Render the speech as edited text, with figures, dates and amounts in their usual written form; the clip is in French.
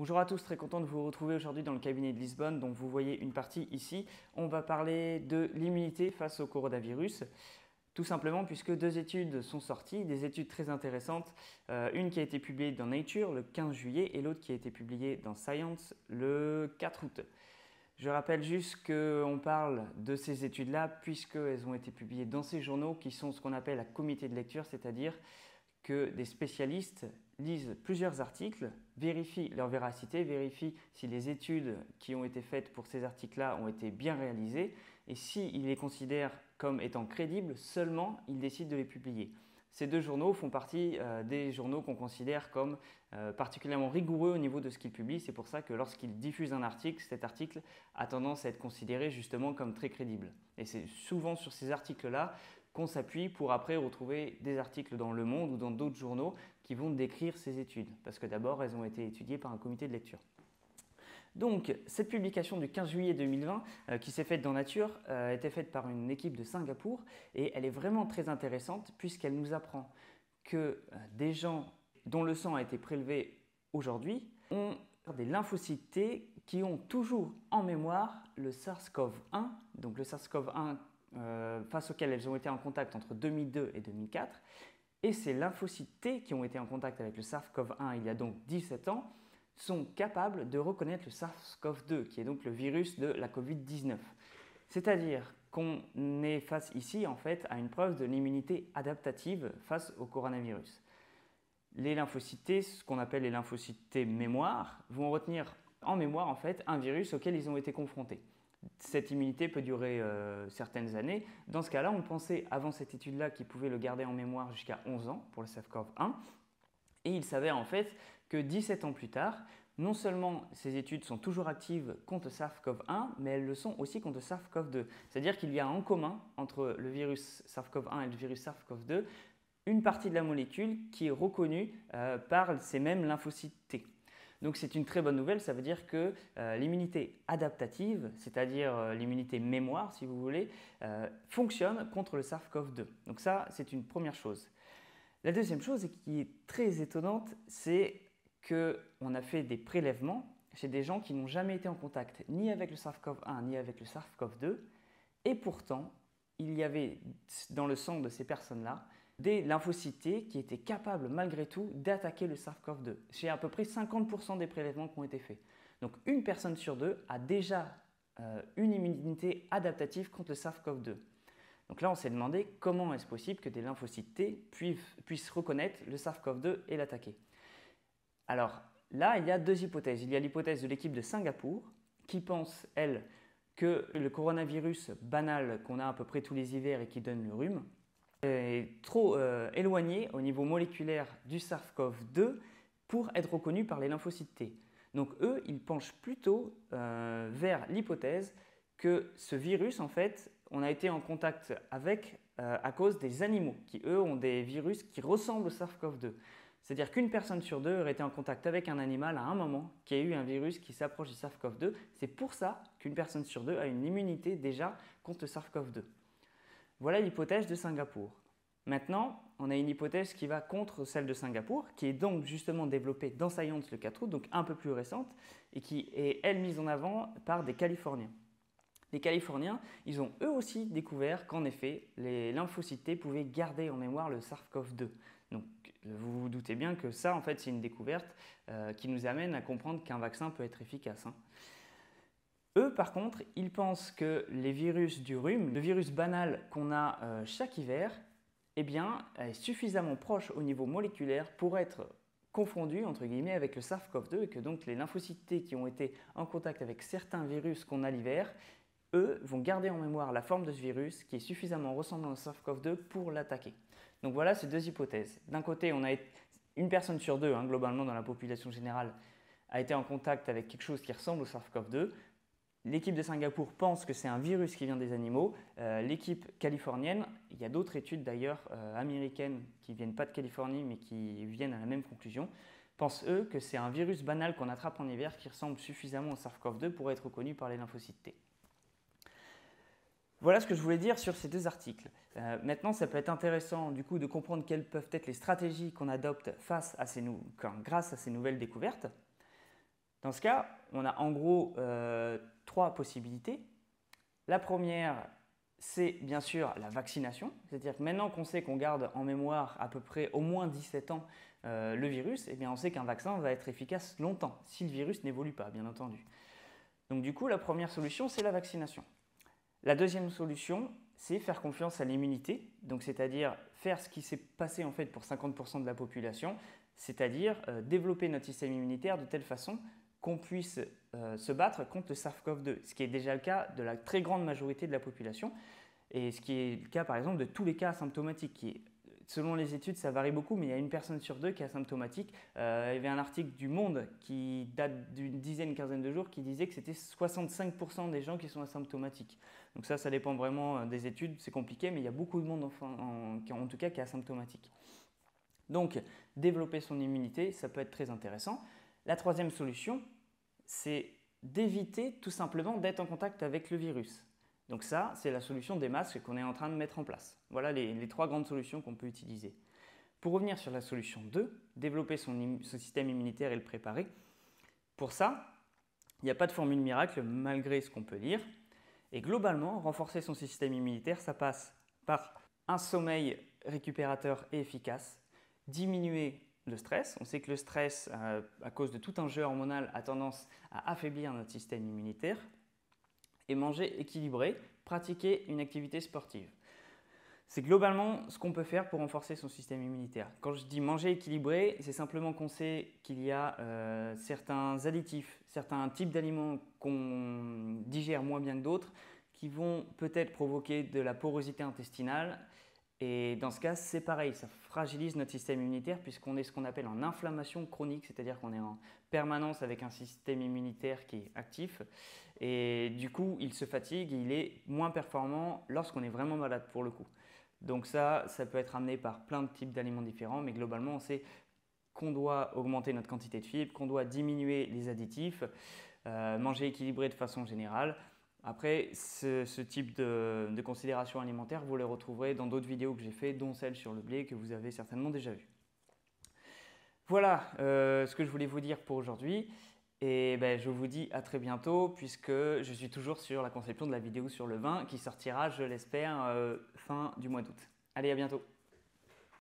Bonjour à tous, très content de vous retrouver aujourd'hui dans le cabinet de Lisbonne, dont vous voyez une partie ici. On va parler de l'immunité face au coronavirus, tout simplement puisque deux études sont sorties, des études très intéressantes, une qui a été publiée dans Nature le 15 juillet et l'autre qui a été publiée dans Science le 4 août. Je rappelle juste qu'on parle de ces études-là puisqu'elles ont été publiées dans ces journaux qui sont ce qu'on appelle un comité de lecture, c'est-à-dire que des spécialistes lisent plusieurs articles, vérifient leur véracité, vérifient si les études qui ont été faites pour ces articles-là ont été bien réalisées et s'ils les considèrent comme étant crédibles, seulement ils décident de les publier. Ces deux journaux font partie des journaux qu'on considère comme particulièrement rigoureux au niveau de ce qu'ils publient. C'est pour ça que lorsqu'ils diffusent un article, cet article a tendance à être considéré justement comme très crédible. Et c'est souvent sur ces articles-là qu'on s'appuie pour après retrouver des articles dans Le Monde ou dans d'autres journaux qui vont décrire ces études. Parce que d'abord, elles ont été étudiées par un comité de lecture. Donc, cette publication du 15 juillet 2020 qui s'est faite dans Nature a été faite par une équipe de Singapour et elle est vraiment très intéressante puisqu'elle nous apprend que des gens dont le sang a été prélevé aujourd'hui ont des lymphocytes T qui ont toujours en mémoire le SARS-CoV-1, donc le SARS-CoV-1 face auquel elles ont été en contact entre 2002 et 2004. Et ces lymphocytes T qui ont été en contact avec le SARS-CoV-1 il y a donc 17 ans sont capables de reconnaître le SARS-CoV-2 qui est donc le virus de la Covid-19. C'est-à-dire qu'on est face ici en fait à une preuve de l'immunité adaptative face au coronavirus. Les lymphocytes T, ce qu'on appelle les lymphocytes T mémoire, vont retenir en mémoire en fait un virus auquel ils ont été confrontés. Cette immunité peut durer certaines années. Dans ce cas-là, on pensait avant cette étude-là qu'ils pouvaient le garder en mémoire jusqu'à 11 ans pour le SARS-CoV-1. Et il s'avère en fait que 17 ans plus tard, non seulement ces études sont toujours actives contre le SARS-CoV-1, mais elles le sont aussi contre le SARS-CoV-2. C'est-à-dire qu'il y a en commun entre le virus SARS-CoV-1 et le virus SARS-CoV-2 une partie de la molécule qui est reconnue par ces mêmes lymphocytes T. Donc c'est une très bonne nouvelle, ça veut dire que l'immunité adaptative, c'est-à-dire l'immunité mémoire si vous voulez, fonctionne contre le SARS-CoV-2. Donc ça, c'est une première chose. La deuxième chose qui est très étonnante, c'est qu'on a fait des prélèvements chez des gens qui n'ont jamais été en contact ni avec le SARS-CoV-1 ni avec le SARS-CoV-2 et pourtant, il y avait dans le sang de ces personnes-là des lymphocytes T qui étaient capables malgré tout d'attaquer le SARS-CoV-2 chez à peu près 50% des prélèvements qui ont été faits. Donc une personne sur deux a déjà une immunité adaptative contre le SARS-CoV-2. Donc là on s'est demandé comment est-ce possible que des lymphocytes T puissent reconnaître le SARS-CoV-2 et l'attaquer. Alors là il y a deux hypothèses. Il y a l'hypothèse de l'équipe de Singapour qui pense, elle, que le coronavirus banal qu'on a à peu près tous les hivers et qui donne le rhume est trop éloigné au niveau moléculaire du SARS-CoV-2 pour être reconnu par les lymphocytes T. Donc eux, ils penchent plutôt vers l'hypothèse que ce virus, en fait, on a été en contact avec à cause des animaux qui, eux, ont des virus qui ressemblent au SARS-CoV-2. C'est-à-dire qu'une personne sur deux aurait été en contact avec un animal à un moment qui a eu un virus qui s'approche du SARS-CoV-2. C'est pour ça qu'une personne sur deux a une immunité déjà contre le SARS-CoV-2. Voilà l'hypothèse de Singapour. Maintenant, on a une hypothèse qui va contre celle de Singapour, qui est donc justement développée dans Science le 4 août, donc un peu plus récente, et qui est, elle, mise en avant par des Californiens. Les Californiens, ils ont eux aussi découvert qu'en effet, les lymphocytes T pouvaient garder en mémoire le SARS-CoV-2. Donc, vous vous doutez bien que ça, en fait, c'est une découverte qui nous amène à comprendre qu'un vaccin peut être efficace. Eux, par contre, ils pensent que les virus du rhume, le virus banal qu'on a chaque hiver, eh bien, est suffisamment proche au niveau moléculaire pour être confondu entre guillemets avec le SARS-CoV-2 et que donc les lymphocytes T qui ont été en contact avec certains virus qu'on a l'hiver, eux vont garder en mémoire la forme de ce virus qui est suffisamment ressemblant au SARS-CoV-2 pour l'attaquer. Donc voilà ces deux hypothèses. D'un côté, on a une personne sur deux, globalement dans la population générale, a été en contact avec quelque chose qui ressemble au SARS-CoV-2. L'équipe de Singapour pense que c'est un virus qui vient des animaux. L'équipe californienne, il y a d'autres études d'ailleurs américaines qui ne viennent pas de Californie mais qui viennent à la même conclusion, pensent eux que c'est un virus banal qu'on attrape en hiver qui ressemble suffisamment au SARS-CoV-2 pour être reconnu par les lymphocytes T. Voilà ce que je voulais dire sur ces deux articles. Maintenant, ça peut être intéressant du coup de comprendre quelles peuvent être les stratégies qu'on adopte grâce à ces nouvelles découvertes. Dans ce cas, on a en gros 3 possibilités. La première, c'est bien sûr la vaccination. C'est-à-dire que maintenant qu'on sait qu'on garde en mémoire à peu près au moins 17 ans le virus, eh bien on sait qu'un vaccin va être efficace longtemps, si le virus n'évolue pas, bien entendu. Donc du coup, la première solution, c'est la vaccination. La deuxième solution, c'est faire confiance à l'immunité, donc c'est-à-dire faire ce qui s'est passé en fait pour 50% de la population, c'est-à-dire développer notre système immunitaire de telle façon qu'on puisse se battre contre le SARS-CoV-2, ce qui est déjà le cas de la très grande majorité de la population, et ce qui est le cas par exemple de tous les cas asymptomatiques, qui est, selon les études ça varie beaucoup, mais il y a 1 personne sur 2 qui est asymptomatique. Il y avait un article du Monde qui date d'une dizaine, quinzaine de jours qui disait que c'était 65% des gens qui sont asymptomatiques. Donc ça dépend vraiment des études, c'est compliqué, mais il y a beaucoup de monde en tout cas qui est asymptomatique. Donc développer son immunité, ça peut être très intéressant. La troisième solution, c'est d'éviter tout simplement d'être en contact avec le virus. Donc ça, c'est la solution des masques qu'on est en train de mettre en place. Voilà les 3 grandes solutions qu'on peut utiliser. Pour revenir sur la solution 2, développer son système immunitaire et le préparer. Pour ça, il n'y a pas de formule miracle malgré ce qu'on peut lire. Et globalement, renforcer son système immunitaire, ça passe par un sommeil récupérateur et efficace, diminuer le stress. On sait que le stress, à cause de tout un jeu hormonal, a tendance à affaiblir notre système immunitaire. Et manger équilibré, pratiquer une activité sportive. C'est globalement ce qu'on peut faire pour renforcer son système immunitaire. Quand je dis manger équilibré, c'est simplement qu'on sait qu'il y a certains additifs, certains types d'aliments qu'on digère moins bien que d'autres, qui vont peut-être provoquer de la porosité intestinale. Et dans ce cas, c'est pareil, ça fragilise notre système immunitaire puisqu'on est ce qu'on appelle en inflammation chronique, c'est-à-dire qu'on est en permanence avec un système immunitaire qui est actif. Et du coup, il se fatigue et il est moins performant lorsqu'on est vraiment malade pour le coup. Donc ça peut être amené par plein de types d'aliments différents, mais globalement, on sait qu'on doit augmenter notre quantité de fibres, qu'on doit diminuer les additifs, manger équilibré de façon générale. Après, ce type de considérations alimentaires, vous les retrouverez dans d'autres vidéos que j'ai fait, dont celle sur le blé que vous avez certainement déjà vue. Voilà ce que je voulais vous dire pour aujourd'hui. Et je vous dis à très bientôt puisque je suis toujours sur la conception de la vidéo sur le vin qui sortira, je l'espère, fin du mois d'août. Allez, à bientôt!